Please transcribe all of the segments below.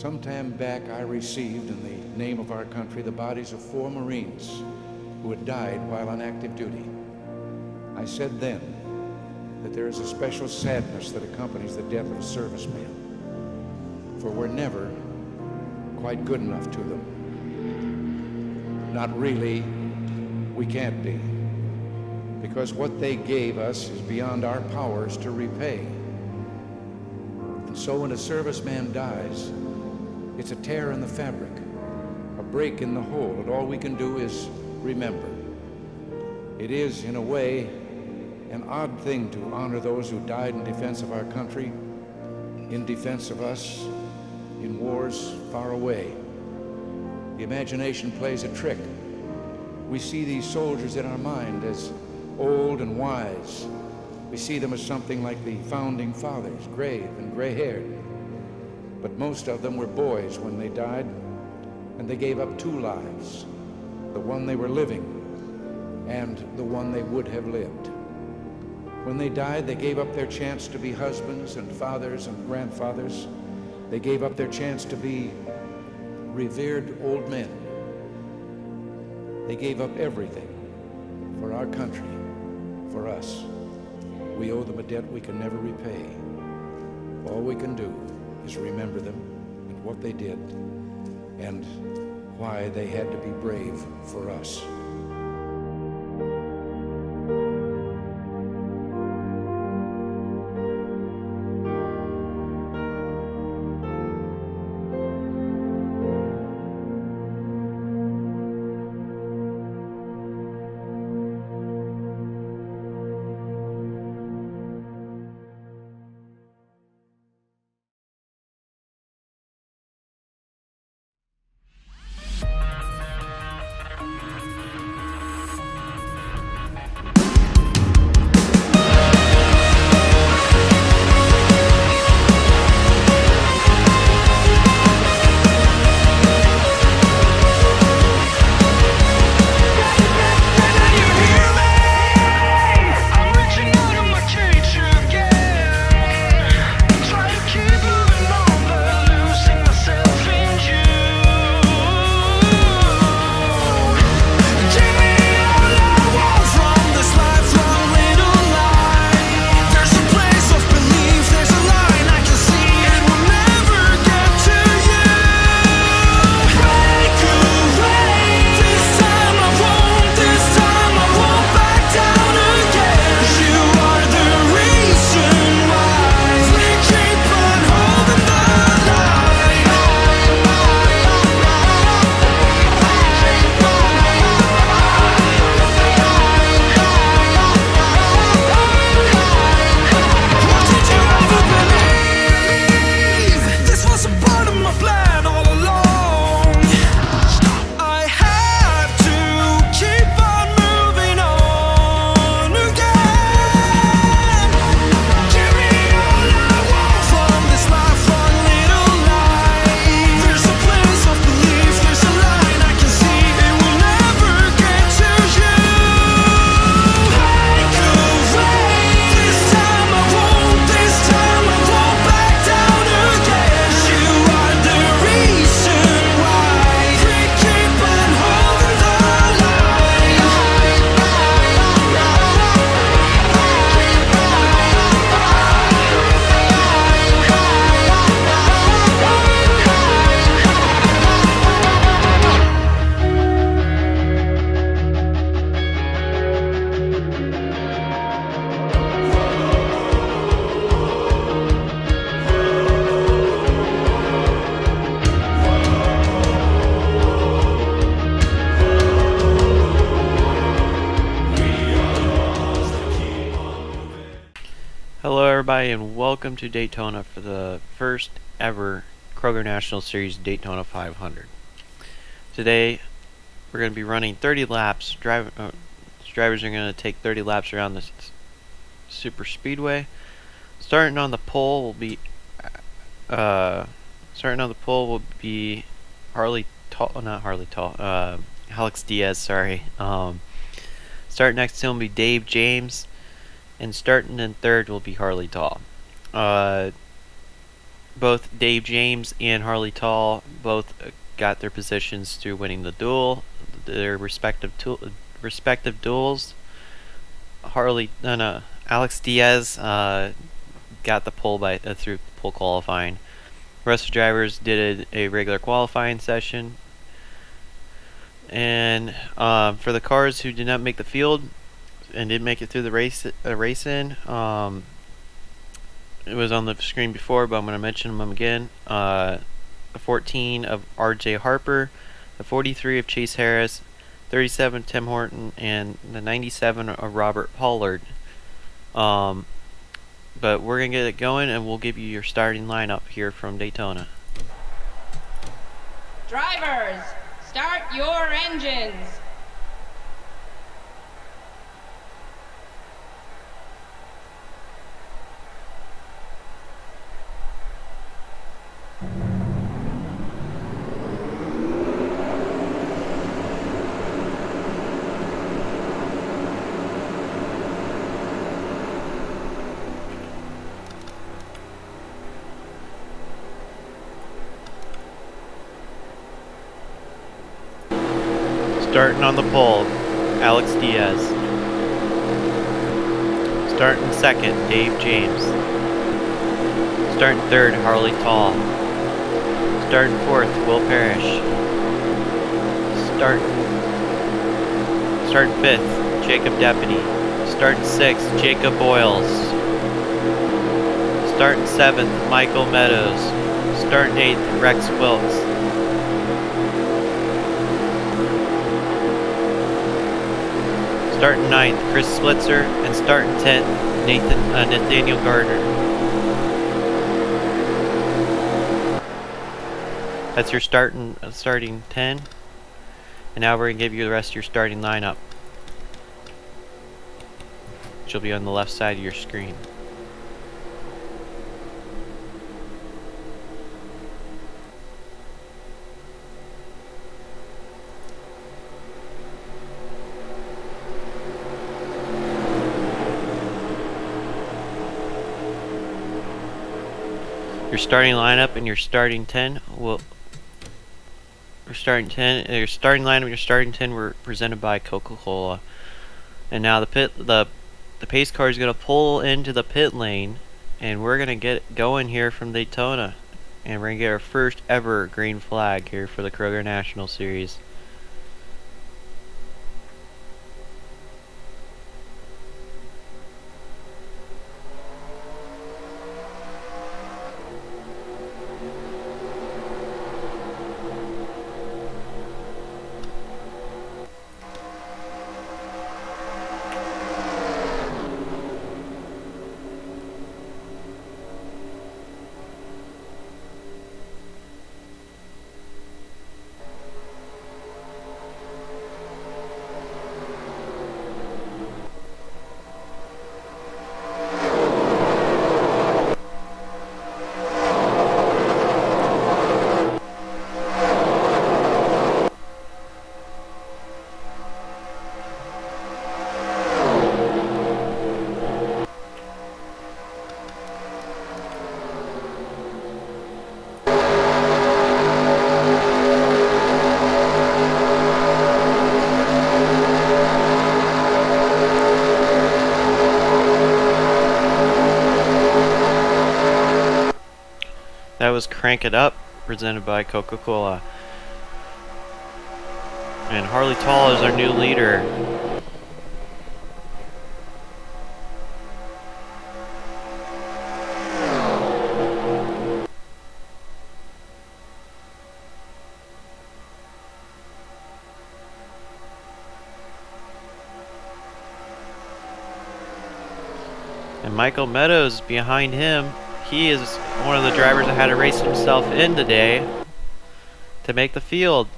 Some time back, I received, in the name of our country, the bodies of 4 Marines who had died while on active duty. I said then that there is a special sadness that accompanies the death of a serviceman, for we're never quite good enough to them. Not really, we can't be, because what they gave us is beyond our powers to repay. And so when a serviceman dies, it's a tear in the fabric, a break in the whole, and all we can do is remember. It is, in a way, an odd thing to honor those who died in defense of our country, in defense of us, in wars far away. The imagination plays a trick. We see these soldiers in our mind as old and wise. We see them as something like the founding fathers, grave and gray-haired. But most of them were boys when they died, and they gave up 2 lives, the one they were living and the one they would have lived. When they died, they gave up their chance to be husbands and fathers and grandfathers. They gave up their chance to be revered old men. They gave up everything for our country, for us. We owe them a debt we can never repay. All we can do is remember them and what they did and why they had to be brave for us. Hello everybody and welcome to Daytona for the first ever Kroger National Series Daytona 500. Today we're going to be running 30 laps. Drivers are going to take 30 laps around this super speedway. Starting on the pole will be Alex Diaz, sorry. Starting next to him will be Dave James. And starting in third will be Harley Tall. both Dave James and Harley Tall both got their positions through winning the duel, their respective duels. Alex Diaz got the pole through pole qualifying. The rest of the drivers did a regular qualifying session. And for the cars who did not make the field and did make it through the race in, it was on the screen before, but I'm going to mention them again. The 14 of R.J. Harper, the 43 of Chase Harris, 37 Tim Horton, and the 97 of Robert Pollard. But we're going to get it going, and we'll give you your starting lineup here from Daytona. Drivers, start your engines. Starting on the pole, Alex Diaz. Starting second, Dave James. Starting third, Harley Tall. Starting fourth, Will Parrish. Starting fifth, Jacob Deputy. Starting sixth, Jacob Boyles. Starting seventh, Michael Meadows. Starting eighth, Rex Wilkes. Starting 9th, Chris Splitzer, and starting 10th, Nathaniel Gardner. That's your starting 10. And now we're going to give you the rest of your starting lineup, which will be on the left side of your screen. Your starting lineup and your starting 10 will. Your starting lineup and your starting 10 were presented by Coca-Cola, and now the pace car is going to pull into the pit lane, and we're going to get going here from Daytona, and we're going to get our first ever green flag here for the Kroger National Series. That was Crank It Up, presented by Coca-Cola. And Harley Tall is our new leader. And Michael Meadows behind him. He is one of the drivers that had to race himself in today to make the field.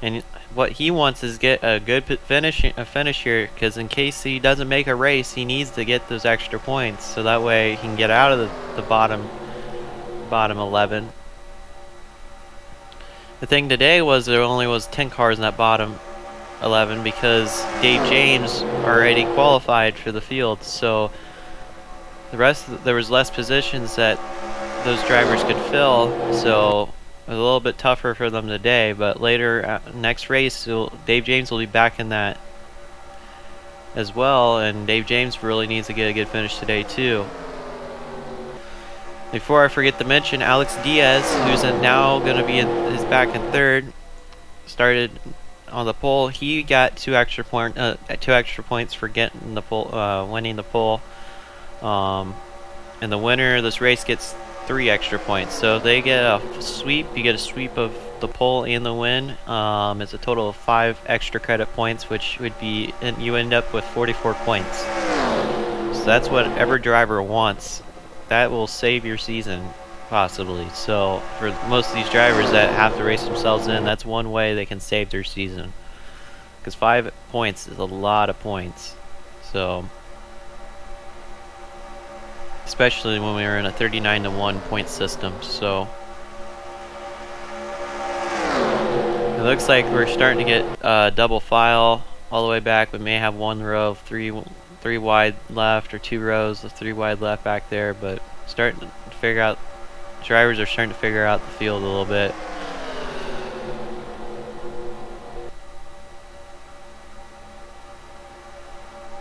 And what he wants is get a good finish here, because in case he doesn't make a race, he needs to get those extra points, so that way he can get out of the bottom 11. The thing today was there only was 10 cars in that bottom 11 because Dave James already qualified for the field, so there was less positions that those drivers could fill, so it was a little bit tougher for them today. But later, next race, Dave James will be back in that as well, and Dave James really needs to get a good finish today too. Before I forget to mention, Alex Diaz, who's now going to be is back in third, started on the pole. He got two extra points for getting the pole, winning the pole. And the winner of this race gets 3 extra points. So they get a sweep. You get a sweep of the pole and the win. It's a total of 5 extra credit points, which would be, and you end up with 44 points. So that's what every driver wants. That will save your season, possibly. So for most of these drivers that have to race themselves in, that's one way they can save their season. Because 5 points is a lot of points. So, especially when we were in a 39-to-1 point system. So it looks like we're starting to get double file all the way back. We may have one row of three wide left, or 2 rows of 3 wide left back there, but starting to figure out, drivers are starting to figure out the field a little bit.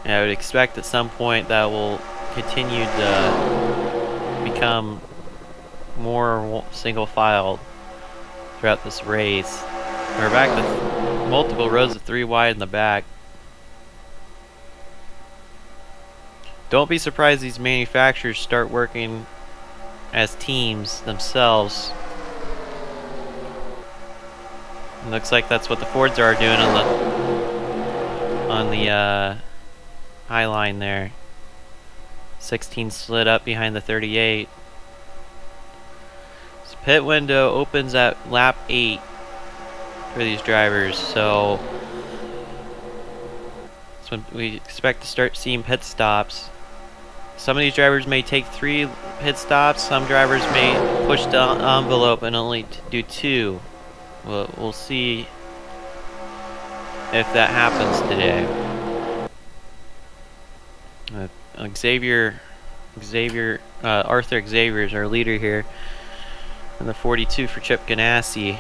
And I would expect at some point that will continue to become more single file throughout this race. We're back to multiple rows of 3 wide in the back. Don't be surprised these manufacturers start working as teams themselves. It looks like that's what the Fords are doing on the high line there. 16 slid up behind the 38. So pit window opens at lap 8 for these drivers, so that's when we expect to start seeing pit stops. Some of these drivers may take 3 pit stops. Some drivers may push the envelope and only do 2. We'll see if that happens today. Arthur Xavier is our leader here, and the 42 for Chip Ganassi.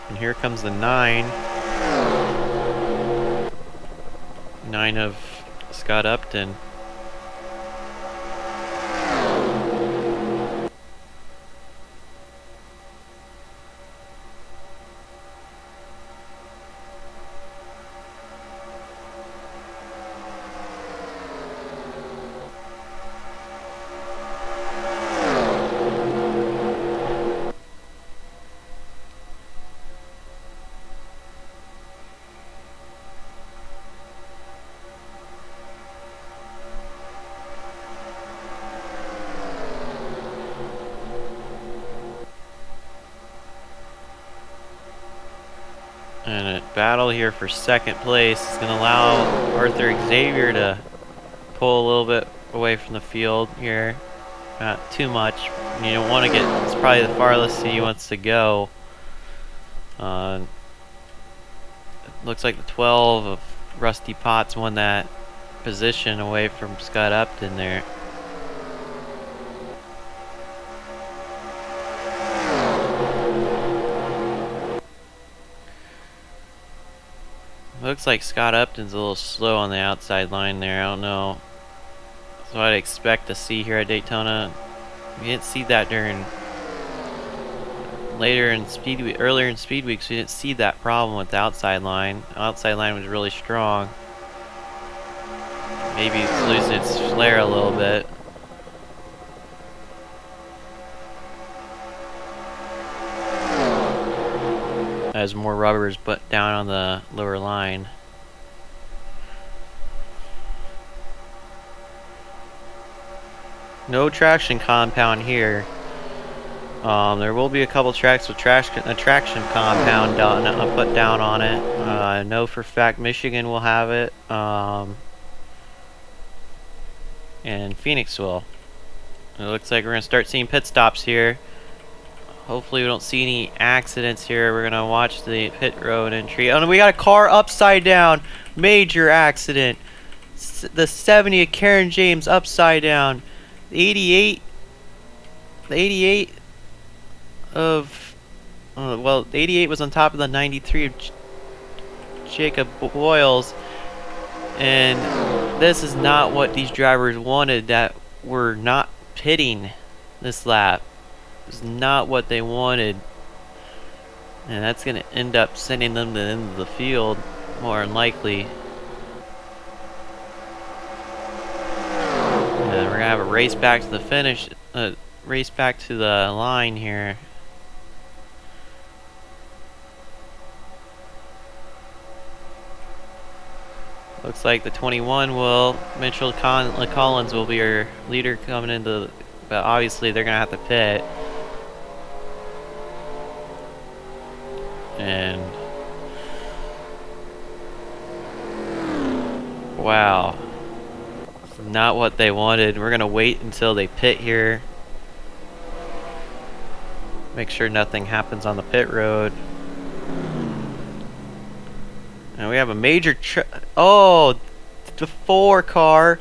And here comes the 9 of Scott Upton. And a battle here for second place is going to allow Arthur Xavier to pull a little bit away from the field here. Not too much. You don't want to get, it's probably the farthest he wants to go. It looks like the 12 of Rusty Potts won that position away from Scott Upton there. Looks like Scott Upton's a little slow on the outside line there. I don't know. That's what I'd expect to see here at Daytona. We didn't see that during earlier in speed weeks. We didn't see that problem with the outside line. The outside line was really strong. Maybe it's losing its flair a little bit. As more rubber is put down on the lower line. No traction compound here. There will be a couple tracks with a traction compound put down on it. I know for a fact Michigan will have it, and Phoenix will. It looks like we're going to start seeing pit stops here. Hopefully we don't see any accidents here. We're going to watch the pit road entry. Oh, and we got a car upside down. Major accident. The 70 of Karen James upside down. The 88 of... well, the 88 was on top of the 93 of Jacob Boyles. And this is not what these drivers wanted that were not pitting this lap. It's not what they wanted, and that's going to end up sending them to the end of the field more than likely. And we're going to have a race back to the finish, race back to the line here. Looks like the 21 Mitchell Collins will be our leader coming into, but obviously they're going to have to pit. And wow, not what they wanted. We're gonna wait until they pit here. Make sure nothing happens on the pit road. And we have a major oh, the 4 car.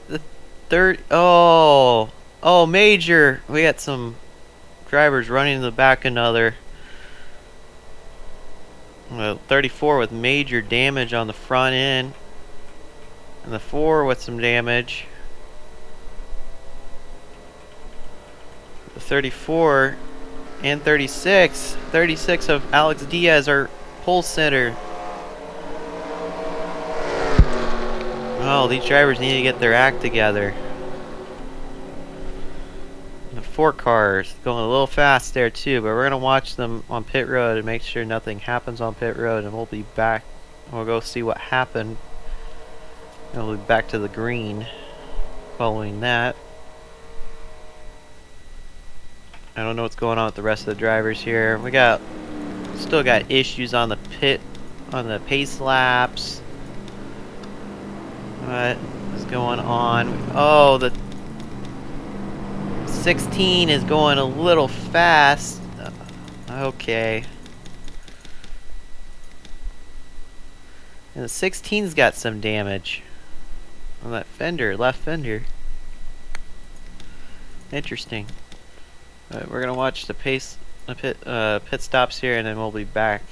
The third, oh, major. We got some drivers running in the back another. 34 with major damage on the front end, and the 4 with some damage. The 34 and 36 of Alex Diaz are pole center. Oh, these drivers need to get their act together. The 4 cars going a little fast there too, but we're gonna watch them on pit road and make sure nothing happens on pit road, and we'll be back. We'll go see what happened, and we'll be back to the green following that. I don't know what's going on with the rest of the drivers here. We still got issues on the pace laps. What is going on? Oh, the 16 is going a little fast. Okay. And the 16's got some damage on that fender, left fender. Interesting. We're gonna watch the pit stops here, and then we'll be back.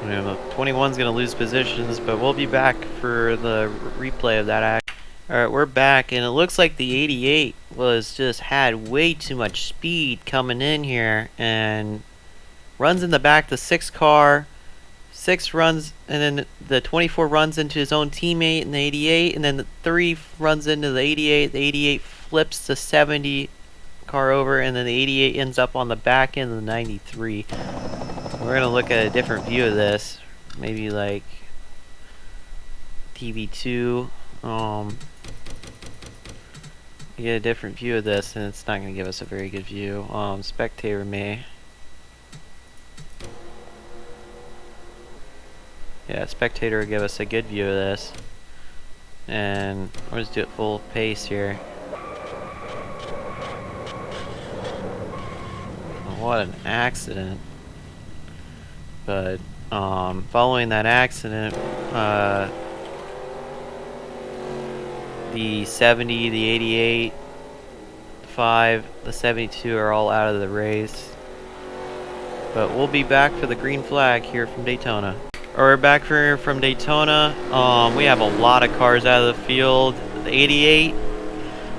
The 21's going to lose positions, but we'll be back for the replay of that act. Alright, we're back, and it looks like the 88 had way too much speed coming in here, and runs in the back the 6 car. 6 runs, and then the 24 runs into his own teammate in the 88, and then the 3 runs into the 88. The 88 flips the 70 car over, and then the 88 ends up on the back end of the 93. We're going to look at a different view of this. Maybe like TV2. Get a different view of this, and it's not going to give us a very good view. Spectator may. Yeah, spectator will give us a good view of this. And we'll just do it full pace here. What an accident. But following that accident, the 70, the 88, the 5, the 72 are all out of the race. But we'll be back for the green flag here from Daytona. We're back from Daytona. We have a lot of cars out of the field. The 88,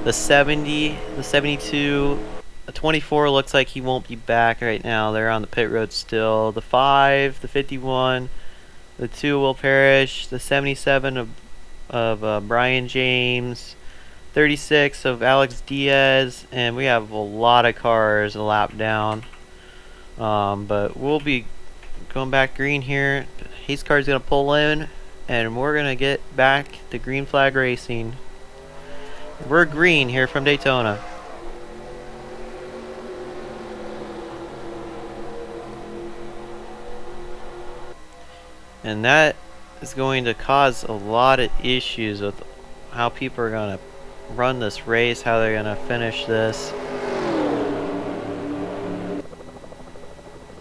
the 70, the 72, the 24 looks like he won't be back right now. They're on the pit road still. The 5, the 51, the 2 will perish. The 77 of of Brian James, 36 of Alex Diaz, and we have a lot of cars a lap down. But we'll be going back green here. Hayes car's gonna pull in, and we're gonna get back to green flag racing. We're green here from Daytona. And that is going to cause a lot of issues with how people are going to run this race, how they're going to finish this.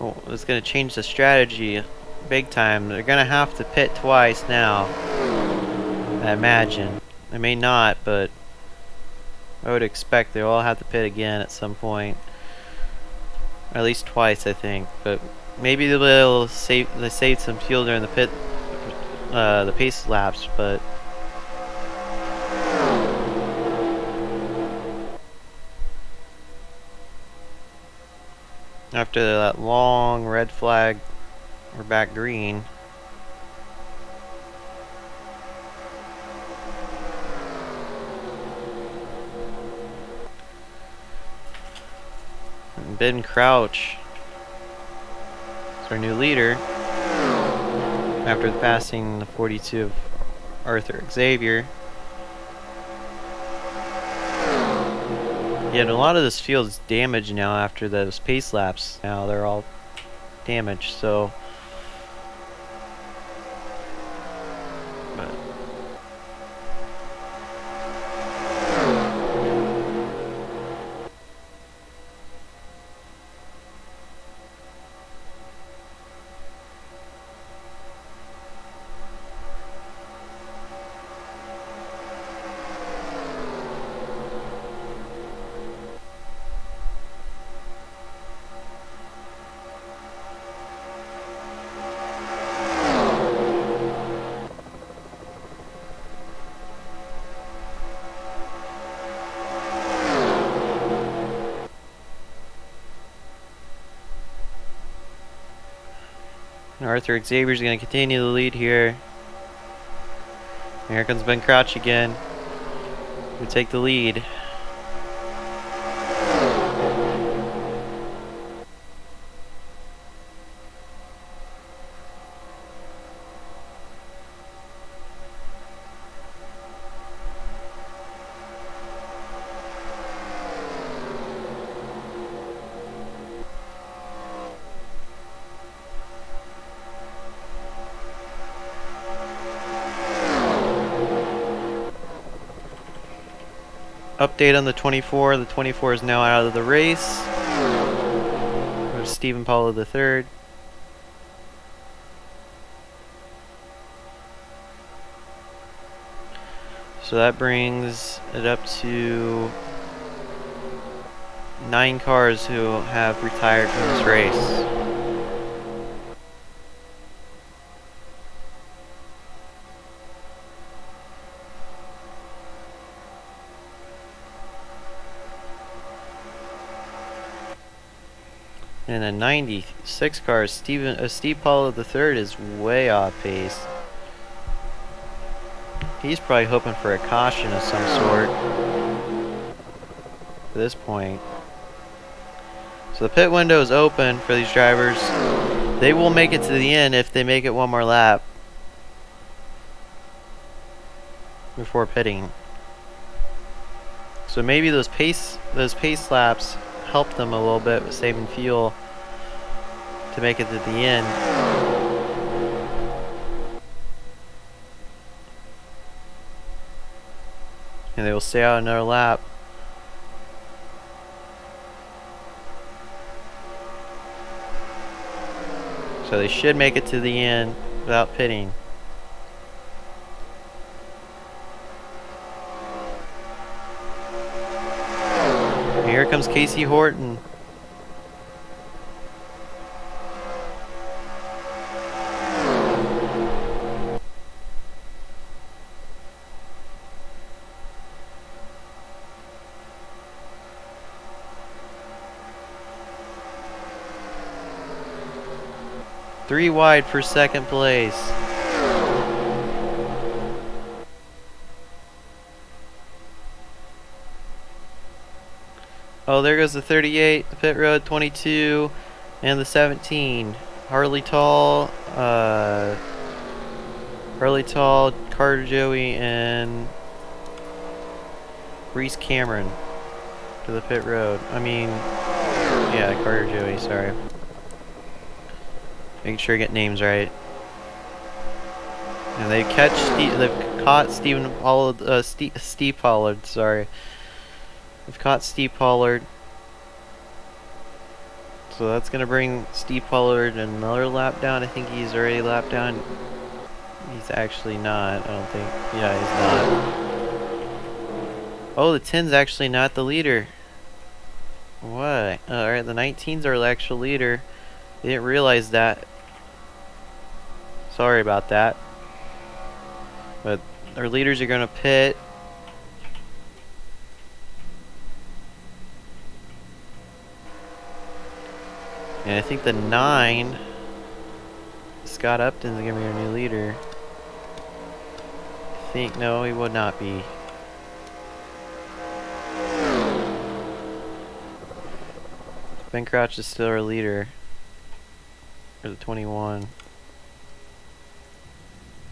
Oh, it's going to change the strategy big time. They're going to have to pit twice now, I imagine. They may not, but I would expect they'll all have to pit again at some point. Or at least twice, I think. But maybe they'll save some fuel during the pace laps, but after that long red flag, we're back green. And Ben Crouch is our new leader after passing the 42 of Arthur Xavier. Yeah, and a lot of this field is damaged now after those pace laps. Now they're all damaged, so Arthur Xavier's going to continue the lead here. Here comes Ben Crouch again. We take the lead. Update on the 24. The 24 is now out of the race. There's Stephen Paulo III. So that brings it up to 9 cars who have retired from this race. And a 96 car, Steve Paulo III is way off pace. He's probably hoping for a caution of some sort at this point. So the pit window is open for these drivers. They will make it to the end if they make it one more lap before pitting. So maybe those pace laps help them a little bit with saving fuel to make it to the end. And they will stay out another lap. So they should make it to the end without pitting. And here comes Casey Horton. Three wide for second place. Oh, there goes the 38, the pit road 22, and the 17. Harley Tall, Carter Joey, and Reese Cameron to the pit road. I mean, yeah, Carter Joey, sorry. Making sure I get names right. And they've caught Steve Pollard, sorry. They've caught Steve Pollard. So that's gonna bring Steve Pollard another lap down. I think he's already lapped down. He's actually not, I don't think. Yeah, he's not. Oh, the 10's actually not the leader. What? Alright, the 19's our actual leader. They didn't realize that. Sorry about that. But our leaders are gonna pit. And I think the 9, Scott Upton's gonna be our new leader. I think, no, he would not be. Ben Crouch is still our leader. Or the 21.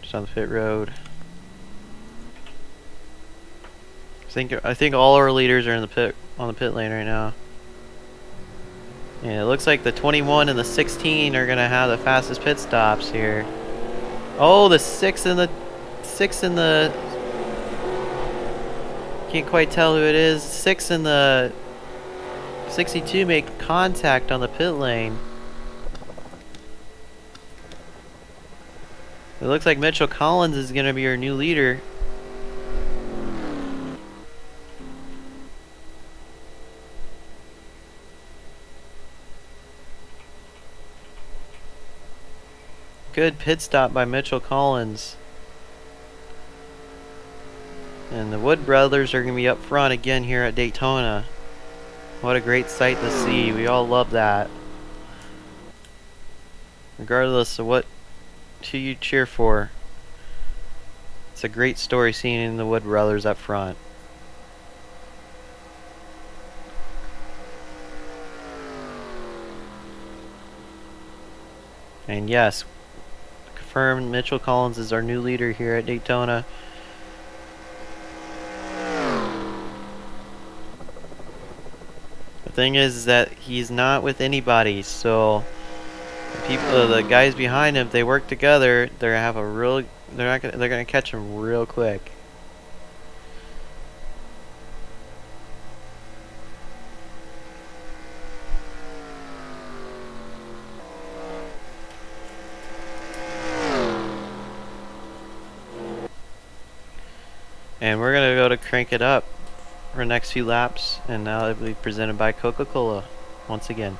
Just on the pit road. I think all our leaders are in the pit, on the pit lane right now. Yeah, it looks like the 21 and the 16 are gonna have the fastest pit stops here. Oh, the 6 and the can't quite tell who it is. 6 and the 62 make contact on the pit lane. It looks like Mitchell Collins is gonna be our new leader. Good pit stop by Mitchell Collins. And the Wood brothers are going to be up front again here at Daytona. What a great sight to see. We all love that. Regardless of who you cheer for. It's a great story seeing the Wood brothers up front. And yes, confirmed Mitchell Collins is our new leader here at Daytona. The thing is that he's not with anybody, so the guys behind him, if they work together, they're gonna catch him real quick. And we're gonna go to crank it up for the next few laps, and now it'll be presented by Coca-Cola once again.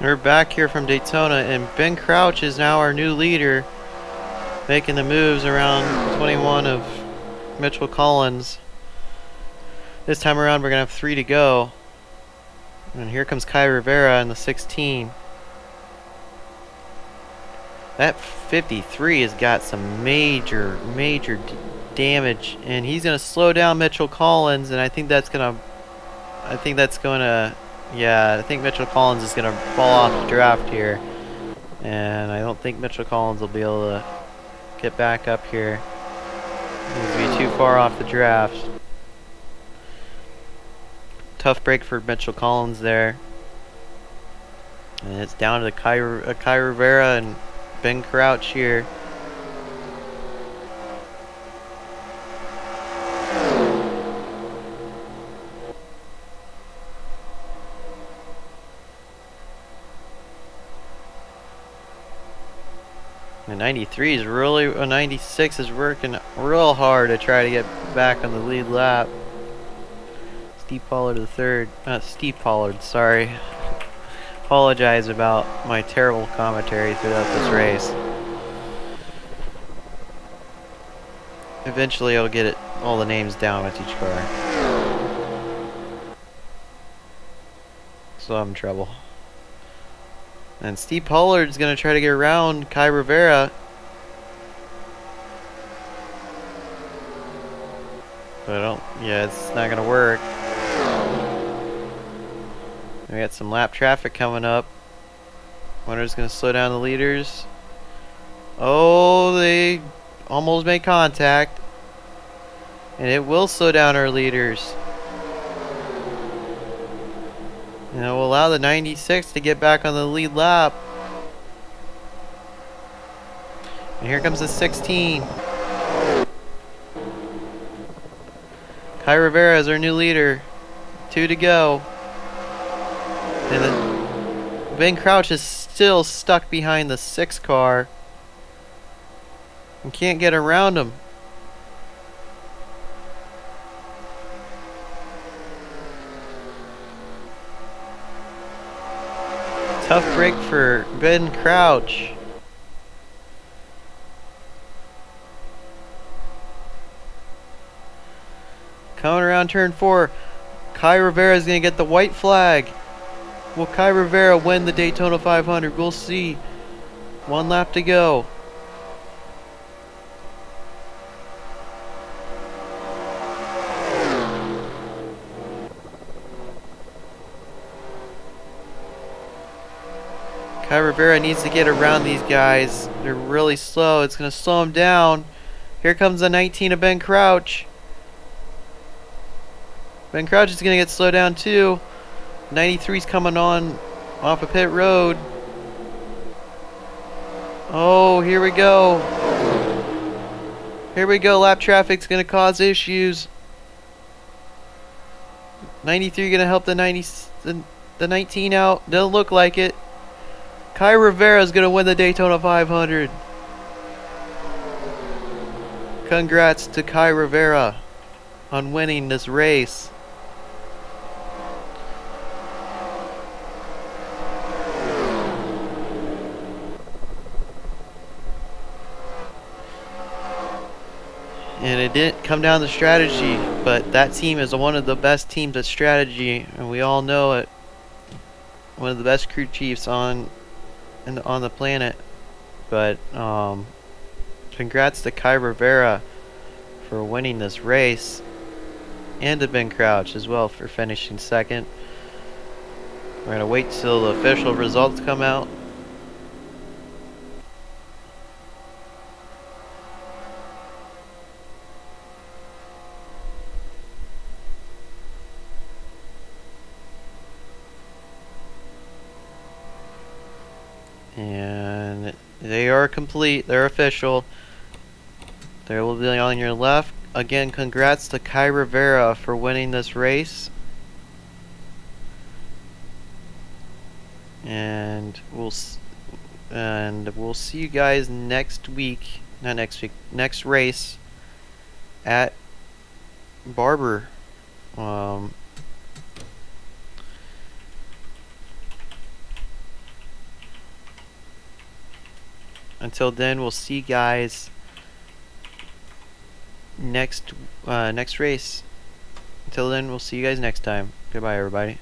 We're back here from Daytona, and Ben Crouch is now our new leader, making the moves around 21 of Mitchell Collins. This time around, we're going to have 3 to go. And here comes Kai Rivera in the 16. That 53 has got some major damage, and he's going to slow down Mitchell Collins, and I think Mitchell Collins is going to fall off the draft here. And I don't think Mitchell Collins will be able to get back up here. He'll be too far off the draft. Tough break for Mitchell Collins there. And it's down to Kai Rivera and Ben Crouch here. The 93 is really, 96 is working real hard to try to get back on the lead lap. Steve Pollard the third, Steve Pollard, sorry. Apologize about my terrible commentary throughout this race. Eventually I'll get all the names down with each car. So I'm in trouble. And Steve Pollard's going to try to get around Kai Rivera. But it's not going to work. We got some lap traffic coming up. Winner's going to slow down the leaders. Oh, they almost made contact. And it will slow down our leaders. And it will allow the 96 to get back on the lead lap. And here comes the 16. Kai Rivera is our new leader. 2 to go. And then Ben Crouch is still stuck behind the 6 car. And can't get around him. Tough break for Ben Crouch. Coming around turn 4, Kai Rivera is going to get the white flag. Will Kai Rivera win the Daytona 500? We'll see. 1 lap to go. Kai Rivera needs to get around these guys. They're really slow. It's going to slow him down. Here comes the 19 of Ben Crouch. Ben Crouch is going to get slowed down too. 93's coming on off of pit road. Oh, here we go. Here we go. Lap traffic's going to cause issues. 93 going to help the 19 out. Doesn't look like it. Kai Rivera is going to win the Daytona 500. Congrats to Kai Rivera on winning this race. And it didn't come down to strategy, but that team is one of the best teams at strategy, and we all know it. One of the best crew chiefs on the planet. But congrats to Kai Rivera for winning this race, and to Ben Crouch as well for finishing second. We're gonna wait till the official results come out. And they are complete. They're official. They will be on your left. Again, congrats to Kai Rivera for winning this race. And we'll see you guys next week. Not next week. Next race at Barber. Until then, we'll see you guys next race. Until then, we'll see you guys next time. Goodbye, everybody.